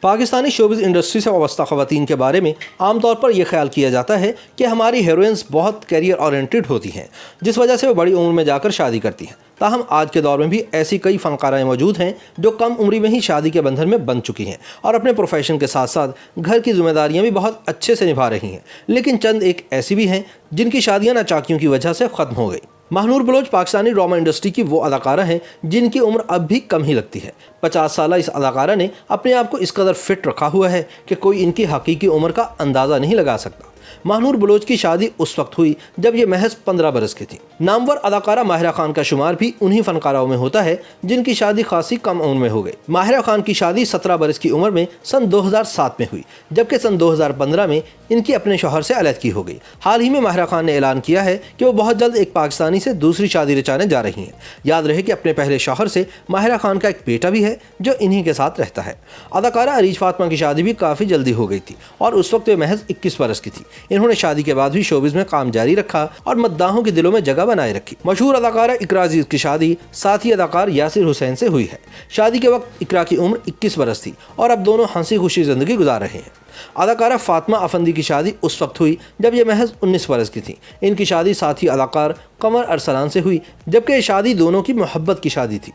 Pakistani showbiz industry سے وابستہ خواتین کے بارے میں عام طور پر یہ خیال کیا جاتا ہے کہ ہماری ہیروئنز بہت کیریئر اورینٹڈ ہوتی ہیں، جس وجہ سے وہ بڑی عمر میں جا کر شادی کرتی ہیں۔ تاہم آج کے دور میں بھی ایسی کئی فنکارائیں موجود ہیں جو کم عمری میں ہی شادی کے بندھن میں بندھ چکی ہیں اور اپنے پروفیشن کے ساتھ ساتھ گھر کی ذمہ داریاں بھی بہت اچھے سے نبھا رہی ہیں، لیکن چند ایک ایسی بھی ہیں جن کی شادیاں ناچاکیوں کی وجہ سے ختم ہو گئی۔ ماہنور بلوچ پاکستانی ڈرامہ انڈسٹری کی وہ اداکارہ ہیں جن کی عمر اب بھی کم ہی لگتی ہے۔ 50 سالہ اس اداکارہ نے اپنے آپ کو اس قدر فٹ رکھا ہوا ہے کہ کوئی ان کی حقیقی عمر کا اندازہ نہیں لگا سکتا۔ ماہنور بلوچ کی شادی اس وقت ہوئی جب یہ محض 15 برس کی تھی۔ نامور اداکارہ ماہرہ خان کا شمار بھی انہی فنکاروں میں ہوتا ہے جن کی شادی خاصی کم عمر میں ہو گئی۔ ماہرہ خان کی شادی 17 برس کی عمر میں سن 2007 میں ہوئی، جبکہ سن 2015 میں ان کی اپنے شوہر سے علیحدگی ہو گئی۔ حال ہی میں ماہرہ خان نے اعلان کیا ہے کہ وہ بہت جلد ایک پاکستانی سے دوسری شادی رچانے جا رہی ہیں۔ یاد رہے کہ اپنے پہلے شوہر سے ماہرہ خان کا ایک بیٹا بھی ہے جو انہی کے ساتھ رہتا ہے۔ اداکارہ عریج فاطمہ کی شادی بھی کافی جلدی ہو گئی تھی اور اس وقت وہ محض 21 برس کی تھی۔ انہوں نے شادی کے بعد بھی شوبز میں کام جاری رکھا اور مداحوں کے دلوں میں جگہ بنائے رکھی۔ مشہور اداکارہ اقرا عزیز کی شادی ساتھی اداکار یاسر حسین سے ہوئی ہے۔ شادی کے وقت اقرا کی عمر 21 برس تھی اور اب دونوں ہنسی خوشی زندگی گزار رہے ہیں۔ اداکارہ فاطمہ افندی کی شادی اس وقت ہوئی جب یہ محض 19 برس کی تھی۔ ان کی شادی ساتھی اداکار قمر ارسلان سے ہوئی، جبکہ یہ شادی دونوں کی محبت کی شادی تھی۔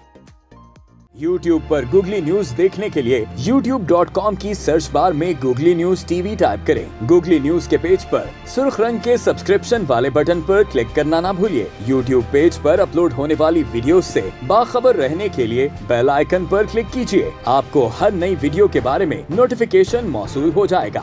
YouTube پر گوگلی نیوز دیکھنے کے لیے youtube.com کی سرچ بار میں googly news T V type کریں۔ گوگلی نیوز کے پیج پر سرخ رنگ کے سبسکرپشن والے بٹن پر کلک کرنا نہ بھولیے۔ YouTube پیج پر اپلوڈ ہونے والی ویڈیوز سے باخبر رہنے کے لیے بیل آئیکن پر کلک کیجیے۔ آپ کو ہر نئی ویڈیو کے بارے میں نوٹیفیکیشن موصول ہو جائے گا۔